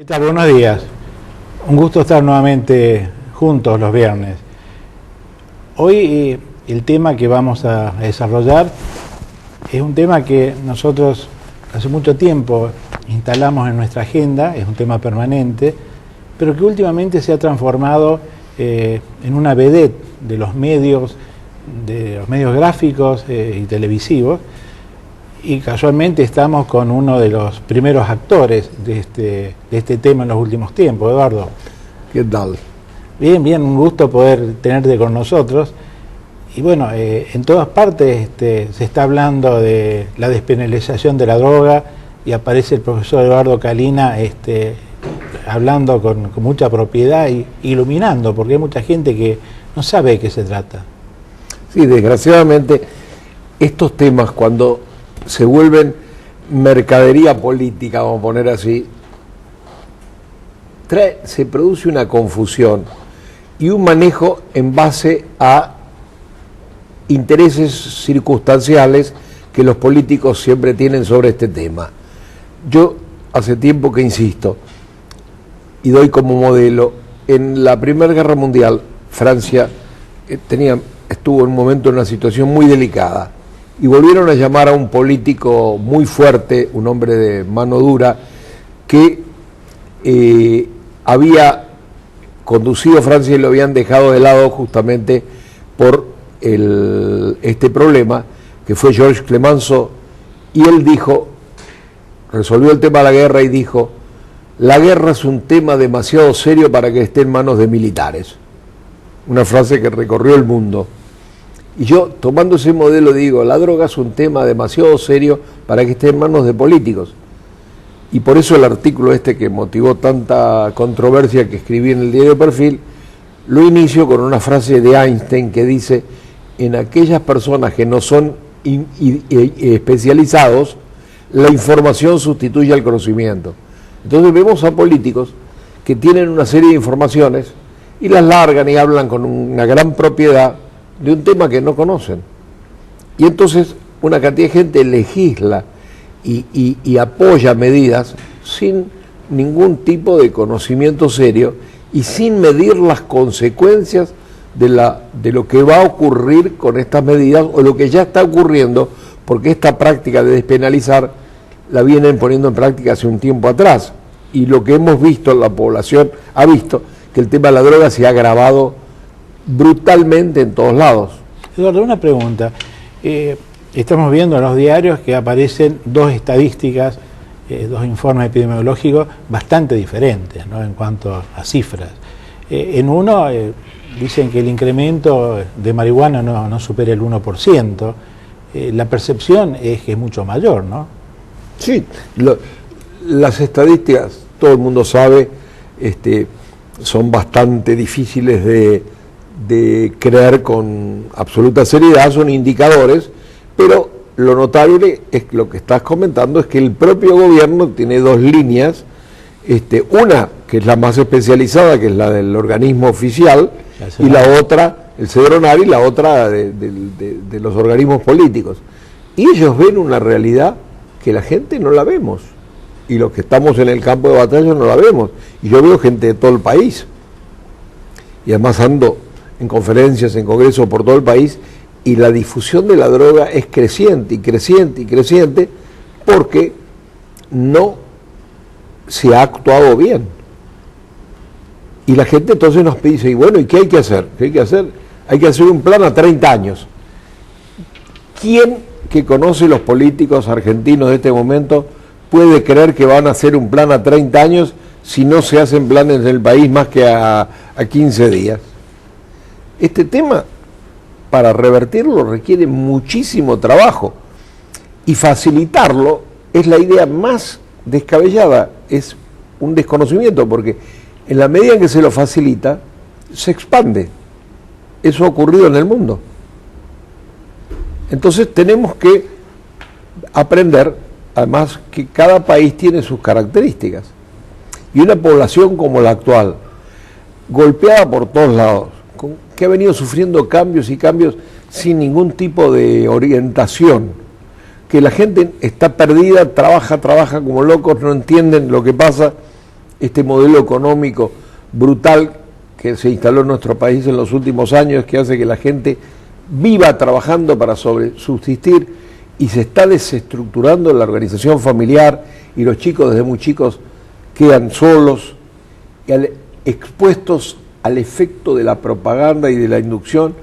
tal? Buenos días. Un gusto estar nuevamente juntos los viernes. Hoy el tema que vamos a desarrollar es un tema que nosotros hace mucho tiempo instalamos en nuestra agenda, es un tema permanente, pero que últimamente se ha transformado en una vedette de los medios gráficos y televisivos, y casualmente estamos con uno de los primeros actores de este tema en los últimos tiempos. Eduardo. ¿Qué tal? Bien, un gusto poder tenerte con nosotros. Y bueno, en todas partes se está hablando de la despenalización de la droga, y aparece el profesor Eduardo Calina hablando con mucha propiedad y iluminando, porque hay mucha gente que no sabe de qué se trata. Sí, desgraciadamente estos temas, cuando se vuelven mercadería política, vamos a poner así, se produce una confusión y un manejo en base a intereses circunstanciales que los políticos siempre tienen sobre este tema. Yo hace tiempo que insisto y doy como modelo: en la Primera Guerra Mundial Francia estuvo en un momento en una situación muy delicada, y volvieron a llamar a un político muy fuerte, un hombre de mano dura, que había conducido a Francia y lo habían dejado de lado justamente por este problema, que fue Georges Clemenceau. Y él resolvió el tema de la guerra y dijo: la guerra es un tema demasiado serio para que esté en manos de militares. Una frase que recorrió el mundo. Y yo, tomando ese modelo, digo: la droga es un tema demasiado serio para que esté en manos de políticos. Y por eso el artículo que motivó tanta controversia que escribí en el diario Perfil, lo inicio con una frase de Einstein que dice: en aquellas personas que no son especializados, la información sustituye al conocimiento. Entonces vemos a políticos que tienen una serie de informaciones y las largan y hablan con una gran propiedad de un tema que no conocen. Y entonces una cantidad de gente legisla y apoya medidas sin ningún tipo de conocimiento serio y sin medir las consecuencias de lo que va a ocurrir con estas medidas, o lo que ya está ocurriendo, porque esta práctica de despenalizar la vienen poniendo en práctica hace un tiempo atrás, y lo que hemos visto, la población ha visto que el tema de la droga se ha agravado brutalmente en todos lados. Eduardo, una pregunta. Estamos viendo en los diarios que aparecen dos estadísticas, dos informes epidemiológicos bastante diferentes, ¿no?, en cuanto a cifras. En uno dicen que el incremento de marihuana no supera el 1%. La percepción es que es mucho mayor, ¿no? Sí, las estadísticas, todo el mundo sabe, son bastante difíciles de creer con absoluta seriedad, son indicadores, pero lo notable es lo que estás comentando, es que el propio gobierno tiene dos líneas, una que es la más especializada, que es la del organismo oficial, y la otra, el Cedronar, y la otra de los organismos políticos. Y ellos ven una realidad que la gente no la vemos, y los que estamos en el campo de batalla no la vemos. Y yo veo gente de todo el país, y además ando en conferencias, en congresos por todo el país, y la difusión de la droga es creciente y creciente y creciente, porque no se ha actuado bien. Y la gente entonces nos dice: y bueno, ¿y qué hay que hacer? ¿Qué hay que hacer? Hay que hacer un plan a 30 años. ¿Quién que conoce los políticos argentinos de este momento puede creer que van a hacer un plan a 30 años si no se hacen planes en el país más que a 15 días? Este tema, para revertirlo, requiere muchísimo trabajo, y facilitarlo es la idea más descabellada, es un desconocimiento, porque en la medida en que se lo facilita, se expande. Eso ha ocurrido en el mundo. Entonces tenemos que aprender, además, que cada país tiene sus características, y una población como la actual, golpeada por todos lados, que ha venido sufriendo cambios y cambios sin ningún tipo de orientación, que la gente está perdida, trabaja como locos, no entienden lo que pasa, este modelo económico brutal que se instaló en nuestro país en los últimos años, que hace que la gente viva trabajando para subsistir, y se está desestructurando la organización familiar, y los chicos desde muy chicos quedan solos, expuestos al efecto de la propaganda y de la inducción,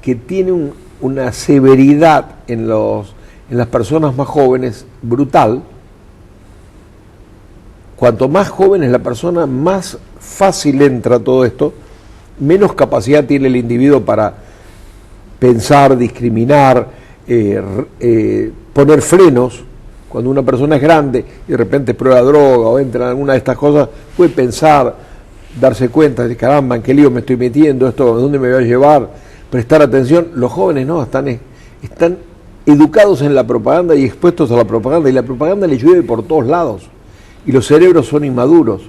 que tiene una severidad en las personas más jóvenes brutal. Cuanto más joven es la persona, más fácil entra todo esto, menos capacidad tiene el individuo para pensar, discriminar, poner frenos. Cuando una persona es grande y de repente prueba droga o entra en alguna de estas cosas, puede pensar, darse cuenta de caramba, en qué lío me estoy metiendo, esto, ¿dónde me voy a llevar? Prestar atención. Los jóvenes no, están educados en la propaganda y expuestos a la propaganda, y la propaganda les llueve por todos lados, y los cerebros son inmaduros.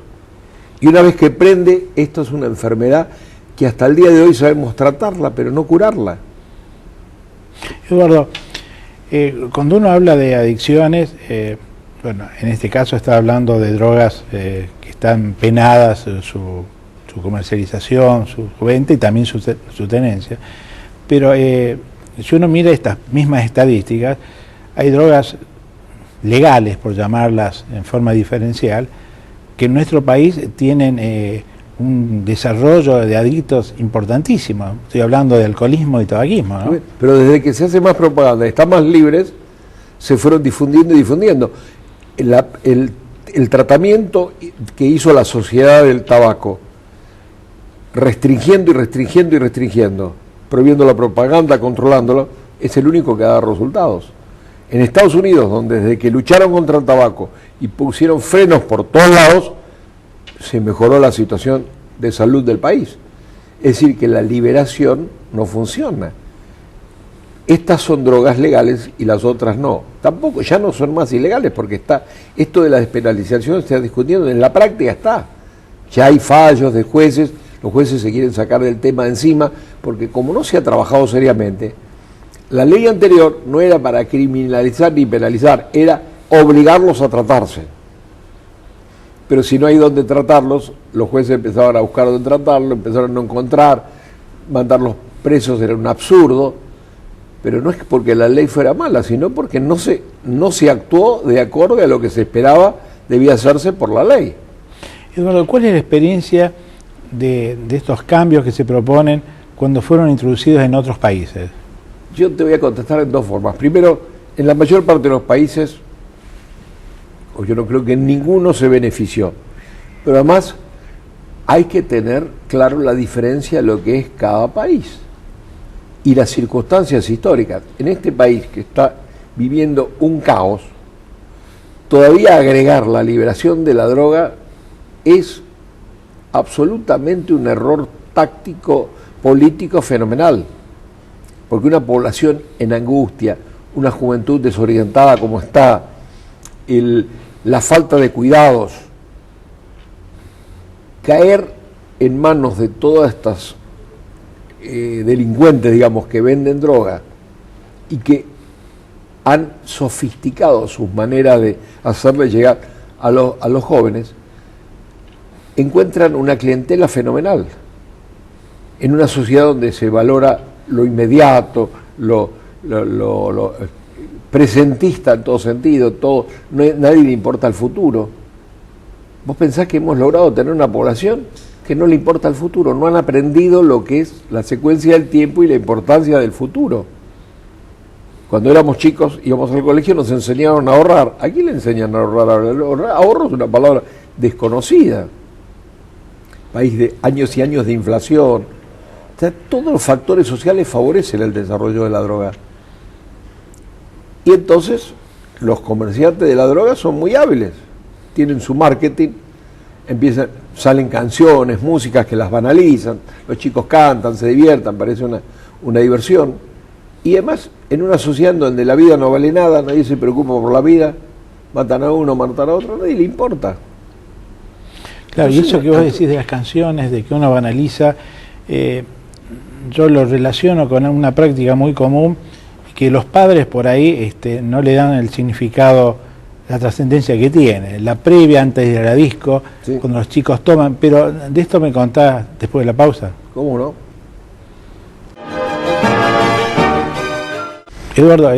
Y una vez que prende, esto es una enfermedad que hasta el día de hoy sabemos tratarla, pero no curarla. Eduardo, cuando uno habla de adicciones, bueno, en este caso está hablando de drogas que están penadas, su comercialización, su venta y también su tenencia. Pero si uno mira estas mismas estadísticas, hay drogas legales, por llamarlas en forma diferencial, que en nuestro país tienen un desarrollo de adictos importantísimo. Estoy hablando de alcoholismo y tabaquismo, ¿no? Pero desde que se hace más propaganda, están más libres, se fueron difundiendo y difundiendo. El tratamiento que hizo la sociedad del tabaco, restringiendo y restringiendo y restringiendo, prohibiendo la propaganda, controlándolo, es el único que da resultados. En Estados Unidos, donde desde que lucharon contra el tabaco y pusieron frenos por todos lados, se mejoró la situación de salud del país. Es decir, que la liberación no funciona. Estas son drogas legales y las otras no. Tampoco, ya no son más ilegales, porque está esto de la despenalización, se está discutiendo, en la práctica está. Ya hay fallos de jueces, los jueces se quieren sacar del tema de encima, porque como no se ha trabajado seriamente, la ley anterior no era para criminalizar ni penalizar, era obligarlos a tratarse. Pero si no hay dónde tratarlos, los jueces empezaban a buscar dónde tratarlo, empezaron a no encontrar, mandarlos presos era un absurdo, pero no es porque la ley fuera mala, sino porque no se actuó de acuerdo a lo que se esperaba debía hacerse por la ley. Eduardo, ¿cuál es la experiencia de estos cambios que se proponen cuando fueron introducidos en otros países? Yo te voy a contestar en dos formas. Primero, en la mayor parte de los países, o yo no creo que ninguno se benefició, pero además hay que tener claro la diferencia de lo que es cada país y las circunstancias históricas. En este país que está viviendo un caos, todavía agregar la liberación de la droga es absolutamente un error táctico, político fenomenal, porque una población en angustia, una juventud desorientada como está, la falta de cuidados, caer en manos de todas estas delincuentes, digamos, que venden droga y que han sofisticado sus maneras de hacerle llegar a los jóvenes, encuentran una clientela fenomenal en una sociedad donde se valora lo inmediato, lo presentista en todo sentido, nadie le importa el futuro. ¿Vos pensás que hemos logrado tener una población que no le importa el futuro? No han aprendido lo que es la secuencia del tiempo y la importancia del futuro. Cuando éramos chicos, íbamos al colegio, nos enseñaron a ahorrar. ¿A quién le enseñan a ahorrar? Ahorro es una palabra desconocida. País de años y años de inflación. O sea, todos los factores sociales favorecen el desarrollo de la droga. Y entonces, los comerciantes de la droga son muy hábiles. Tienen su marketing, salen canciones, músicas que las banalizan, los chicos cantan, se diviertan, parece una diversión. Y además, en una sociedad donde la vida no vale nada, nadie se preocupa por la vida, matan a uno, matan a otro, nadie le importa. Claro, y eso que vos decís de las canciones, de que uno banaliza, yo lo relaciono con una práctica muy común, que los padres por ahí no le dan el significado la trascendencia que tiene, la previa antes de ir a la disco, Sí. cuando los chicos toman, pero de esto me contás después de la pausa. ¿Cómo no? Eduardo,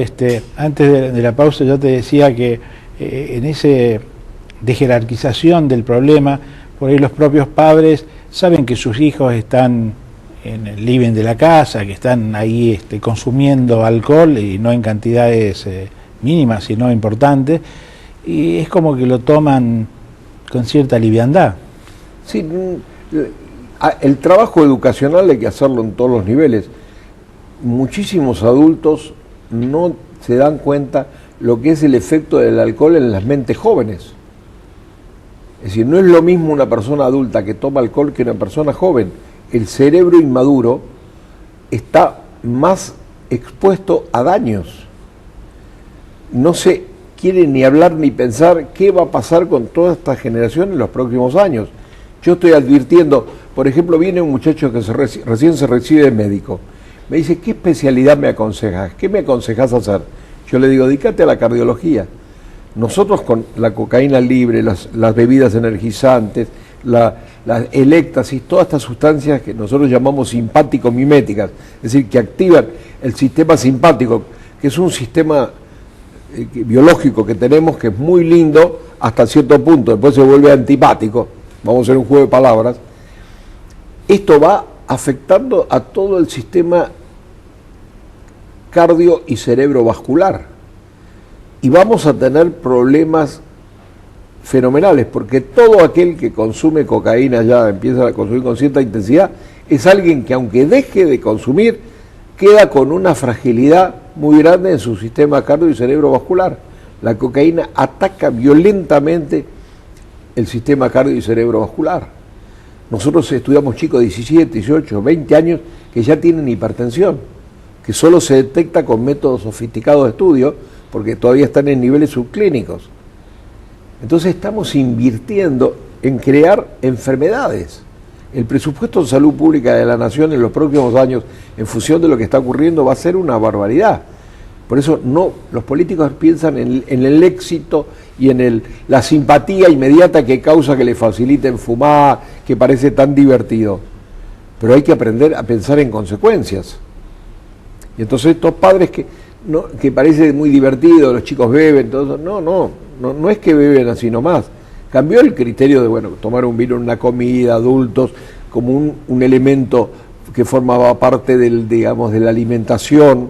antes de la pausa yo te decía que en ese de jerarquización del problema, por ahí los propios padres saben que sus hijos están en el living de la casa, que están ahí consumiendo alcohol y no en cantidades mínimas, sino importantes, y es como que lo toman con cierta liviandad. Sí, el trabajo educacional hay que hacerlo en todos los niveles. Muchísimos adultos no se dan cuenta lo que es el efecto del alcohol en las mentes jóvenes. Es decir, no es lo mismo una persona adulta que toma alcohol que una persona joven. El cerebro inmaduro está más expuesto a daños. No se quiere ni hablar ni pensar qué va a pasar con toda esta generación en los próximos años. Yo estoy advirtiendo, por ejemplo, viene un muchacho que recién se recibe de médico. Me dice, ¿qué especialidad me aconsejas? ¿Qué me aconsejas hacer? Yo le digo, dedícate a la cardiología. Nosotros con la cocaína libre, las bebidas energizantes, la el éxtasis, todas estas sustancias que nosotros llamamos simpático-miméticas, es decir, que activan el sistema simpático, que es un sistema biológico que tenemos que es muy lindo hasta cierto punto, después se vuelve antipático, vamos a hacer un juego de palabras. Esto va afectando a todo el sistema cardio y cerebrovascular y vamos a tener problemas fenomenales, porque todo aquel que consume cocaína ya empieza a consumir con cierta intensidad, es alguien que aunque deje de consumir, queda con una fragilidad muy grande en su sistema cardio y cerebrovascular. La cocaína ataca violentamente el sistema cardio y cerebrovascular. Nosotros estudiamos chicos de 17, 18, 20 años que ya tienen hipertensión, que solo se detecta con métodos sofisticados de estudio, porque todavía están en niveles subclínicos. Entonces estamos invirtiendo en crear enfermedades. El presupuesto de salud pública de la Nación en los próximos años, en función de lo que está ocurriendo, va a ser una barbaridad. Por eso los políticos piensan en el éxito y en la simpatía inmediata que causa que le faciliten fumar, que parece tan divertido. Pero hay que aprender a pensar en consecuencias. Y entonces estos padres que parece muy divertido, los chicos beben, todo eso, no es que beben así nomás. Cambió el criterio de, tomar un vino en una comida, adultos, como un elemento que formaba parte de la alimentación.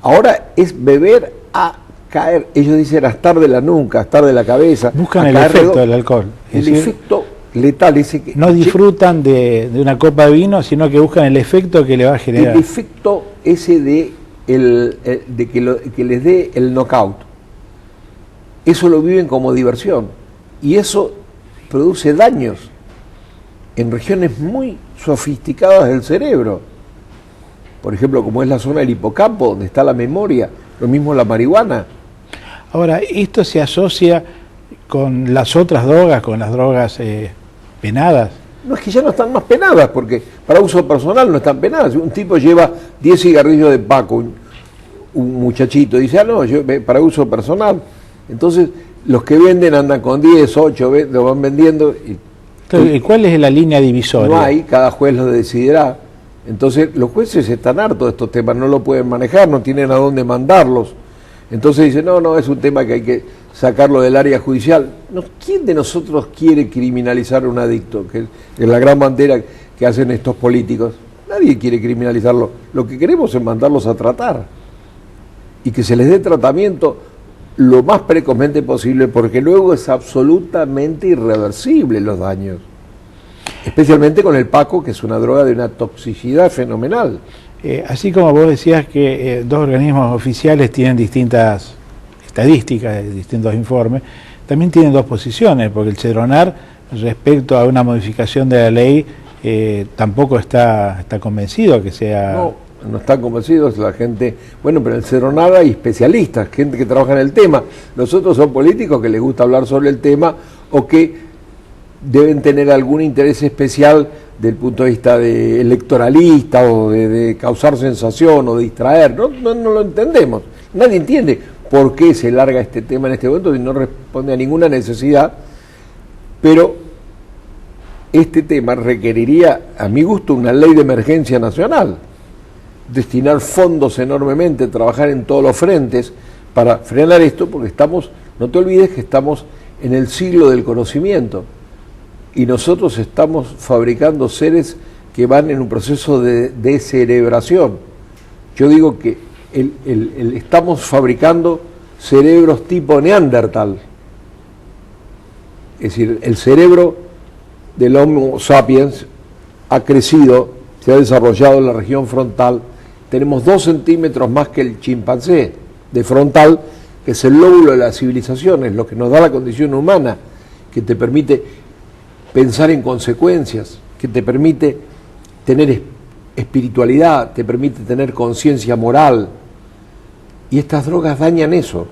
Ahora es beber a caer, ellos dicen a estar de la nuca, a estar de la cabeza. Buscan el efecto del alcohol. El efecto letal, ese que... No disfrutan de una copa de vino, sino que buscan el efecto que le va a generar. El efecto ese de que les dé el knockout. Eso lo viven como diversión y eso produce daños en regiones muy sofisticadas del cerebro, por ejemplo como es la zona del hipocampo donde está la memoria, lo mismo la marihuana. Ahora, esto se asocia con las otras drogas, con las drogas penadas. No, es que ya no están más penadas, porque para uso personal no están penadas. Un tipo lleva 10 cigarrillos de Paco, un muchachito, dice, yo para uso personal. Entonces, los que venden andan con 10, 8, lo van vendiendo. ¿Y cuál es la línea divisoria? No hay, cada juez lo decidirá. Entonces, los jueces están hartos de estos temas, no lo pueden manejar, no tienen a dónde mandarlos. Entonces dicen, no, es un tema que hay que sacarlo del área judicial. ¿Quién de nosotros quiere criminalizar a un adicto? Que es la gran bandera que hacen estos políticos. Nadie quiere criminalizarlo. Lo que queremos es mandarlos a tratar. Y que se les dé tratamiento lo más precozmente posible, porque luego es absolutamente irreversible los daños. Especialmente con el Paco, que es una droga de una toxicidad fenomenal. Así como vos decías que dos organismos oficiales tienen distintas estadísticas, distintos informes, también tienen dos posiciones, porque el CEDRONAR, respecto a una modificación de la ley, tampoco está convencido que sea... No están convencidos la gente. Bueno, pero en el CEDRONAR hay especialistas, gente que trabaja en el tema. Los otros son políticos que les gusta hablar sobre el tema o que deben tener algún interés especial del punto de vista de electoralista o de causar sensación o de distraer. No lo entendemos. Nadie entiende por qué se larga este tema en este momento y no responde a ninguna necesidad, pero este tema requeriría, a mi gusto, una ley de emergencia nacional, destinar fondos enormemente, trabajar en todos los frentes para frenar esto, porque estamos, no te olvides que estamos en el siglo del conocimiento y nosotros estamos fabricando seres que van en un proceso de descerebración. Yo digo que estamos fabricando cerebros tipo Neandertal, es decir, el cerebro del Homo sapiens ha crecido, se ha desarrollado en la región frontal, tenemos 2 centímetros más que el chimpancé de frontal, que es el lóbulo de las civilizaciones, lo que nos da la condición humana, que te permite pensar en consecuencias, que te permite tener espiritualidad, te permite tener conciencia moral, y estas drogas dañan eso.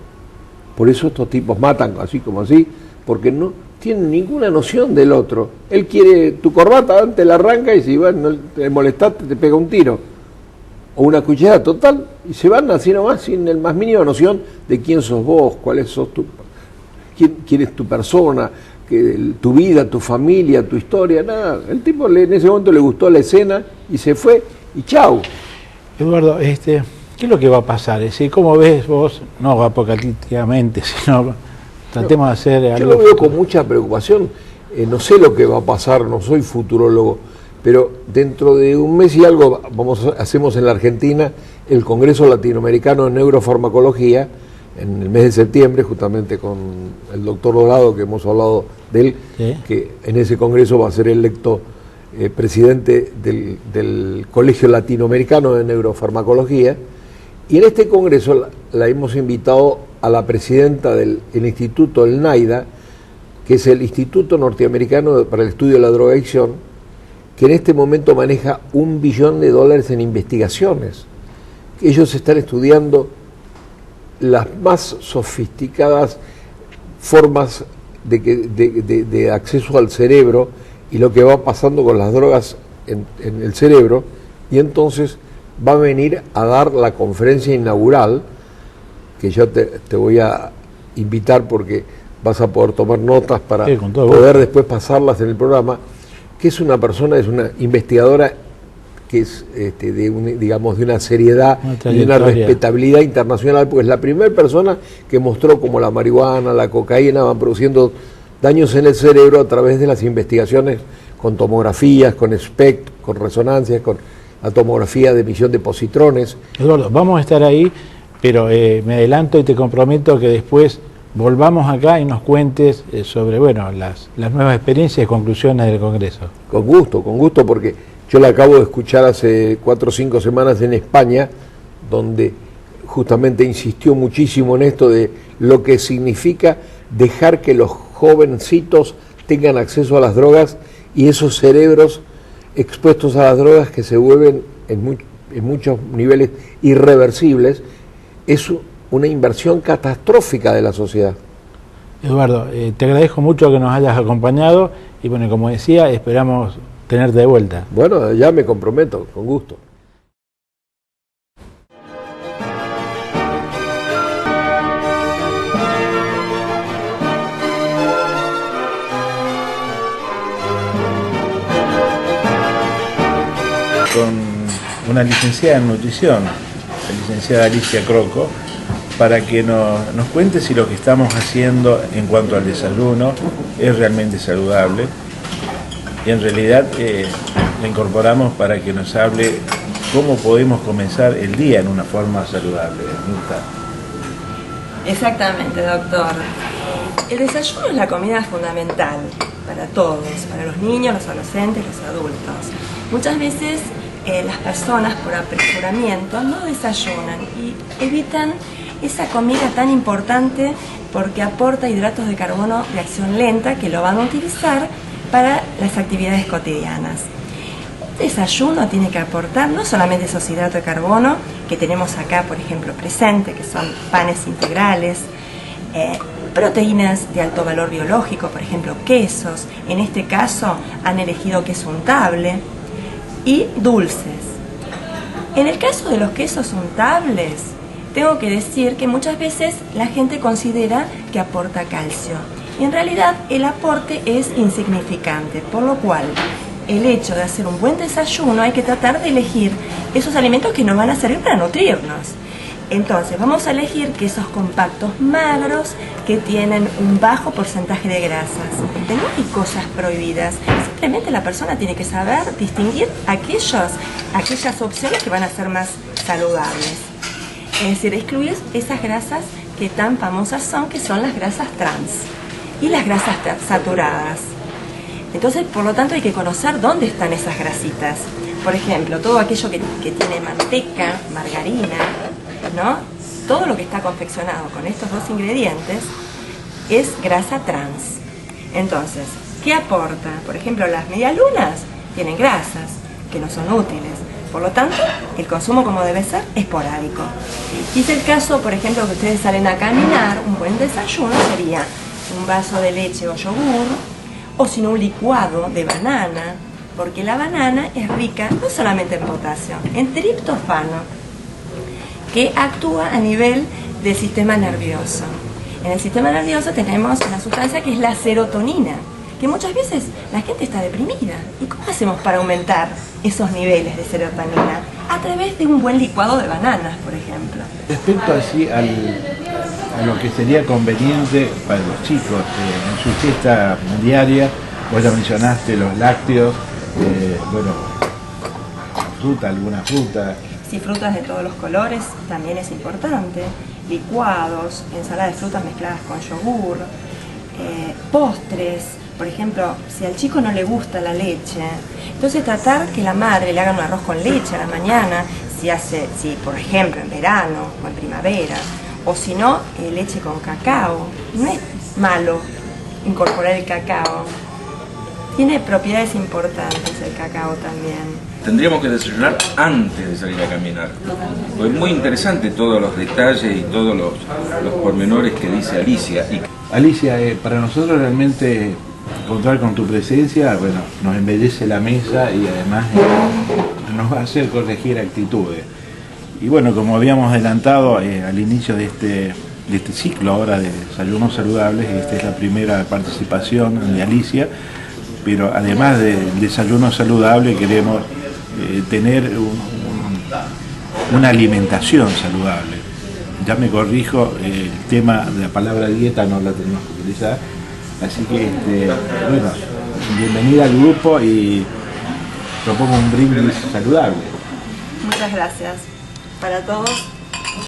Por eso estos tipos matan así como así, porque no tienen ninguna noción del otro. Él quiere tu corbata, antes la arranca y si no te molestaste te pega un tiro o una cuchillada total, y se van así nomás sin el más mínima noción de quién sos vos, quién es tu persona, tu vida, tu familia, tu historia, nada. El tipo en ese momento le gustó la escena y se fue y chau. Eduardo, ¿qué es lo que va a pasar? Es decir, ¿cómo ves vos, no apocalípticamente, sino tratemos de hacer algo? Yo lo veo con mucha preocupación, no sé lo que va a pasar, no soy futurólogo, pero dentro de un mes y algo hacemos en la Argentina el Congreso Latinoamericano de Neurofarmacología, en el mes de septiembre, justamente con el doctor Dorado, que hemos hablado de él, ¿sí? Que en ese congreso va a ser electo presidente del Colegio Latinoamericano de Neurofarmacología, y en este congreso la hemos invitado a la presidenta del instituto, el NIDA, que es el Instituto Norteamericano para el Estudio de la Drogadicción, que en este momento maneja $1 billón en investigaciones. Ellos están estudiando las más sofisticadas formas de acceso al cerebro y lo que va pasando con las drogas en el cerebro, y entonces va a venir a dar la conferencia inaugural, que yo te voy a invitar porque vas a poder tomar notas para poder después pasarlas en el programa, que es una persona, es una investigadora que es de una seriedad y de una respetabilidad internacional, porque es la primera persona que mostró cómo la marihuana, la cocaína van produciendo daños en el cerebro a través de las investigaciones con tomografías, con SPECT, con resonancias, con la tomografía de emisión de positrones. Eduardo, vamos a estar ahí, pero me adelanto y te comprometo que después volvamos acá y nos cuentes sobre las nuevas experiencias y conclusiones del Congreso. Con gusto, porque yo la acabo de escuchar hace 4 o 5 semanas en España, donde justamente insistió muchísimo en esto de lo que significa dejar que los jovencitos tengan acceso a las drogas y esos cerebros expuestos a las drogas que se vuelven en muchos niveles irreversibles, es una inversión catastrófica de la sociedad. Eduardo, te agradezco mucho que nos hayas acompañado y bueno, como decía, esperamos tenerte de vuelta. Bueno, ya me comprometo, con gusto. Con una licenciada en nutrición, la licenciada Alicia Croco, para que nos cuente si lo que estamos haciendo en cuanto al desayuno es realmente saludable. Y en realidad la incorporamos para que nos hable cómo podemos comenzar el día en una forma saludable. Exactamente, doctor. El desayuno es la comida fundamental para todos, para los niños, los adolescentes, los adultos. Muchas veces las personas por apresuramiento no desayunan y evitan esa comida tan importante porque aporta hidratos de carbono de acción lenta que lo van a utilizar para las actividades cotidianas. Un desayuno tiene que aportar no solamente esos hidratos de carbono que tenemos acá, por ejemplo, presente, que son panes integrales, proteínas de alto valor biológico, por ejemplo, quesos. En este caso han elegido queso untable y dulces. En el caso de los quesos untables, tengo que decir que muchas veces la gente considera que aporta calcio. Y en realidad el aporte es insignificante, por lo cual el hecho de hacer un buen desayuno hay que tratar de elegir esos alimentos que nos van a servir para nutrirnos. Entonces vamos a elegir quesos compactos magros que tienen un bajo porcentaje de grasas. No hay cosas prohibidas, simplemente la persona tiene que saber distinguir aquellas opciones que van a ser más saludables. Es decir, excluir esas grasas que tan famosas son, que son las grasas trans y las grasas saturadas. Entonces, por lo tanto, hay que conocer dónde están esas grasitas. Por ejemplo, todo aquello que tiene manteca, margarina, ¿no? Todo lo que está confeccionado con estos dos ingredientes es grasa trans. Entonces, ¿qué aporta? Por ejemplo, las medialunas tienen grasas que no son útiles. Por lo tanto, el consumo, como debe ser, esporádico. Y es el caso, por ejemplo, que ustedes salen a caminar, un buen desayuno sería un vaso de leche o yogur, o si no un licuado de banana, porque la banana es rica no solamente en potasio, en triptofano, que actúa a nivel del sistema nervioso. En el sistema nervioso tenemos una sustancia que es la serotonina, que muchas veces la gente está deprimida. ¿Y cómo hacemos para aumentar esos niveles de serotonina? A través de un buen licuado de bananas, por ejemplo. Respecto así a lo que sería conveniente para los chicos en su fiesta diaria, vos ya mencionaste los lácteos, bueno, fruta, alguna fruta. Sí, frutas de todos los colores también es importante, licuados, ensalada de frutas mezcladas con yogur, postres. Por ejemplo, si al chico no le gusta la leche, entonces tratar que la madre le haga un arroz con leche a la mañana, si por ejemplo en verano o en primavera, o si no, leche con cacao. No es malo incorporar el cacao. Tiene propiedades importantes el cacao también. Tendríamos que desayunar antes de salir a caminar. Pues es muy interesante todos los detalles y todos los pormenores que dice Alicia. Alicia, para nosotros realmente contar con tu presencia, bueno, nos embellece la mesa y además nos va a hacer corregir actitudes. Y bueno, como habíamos adelantado al inicio de este ciclo ahora de desayunos saludables, esta es la primera participación de Alicia, pero además del desayuno saludable queremos tener una alimentación saludable. Ya me corrijo, el tema de la palabra dieta no la tenemos que utilizar, así que bueno, bienvenida al grupo y propongo un brindis saludable. Muchas gracias para todos.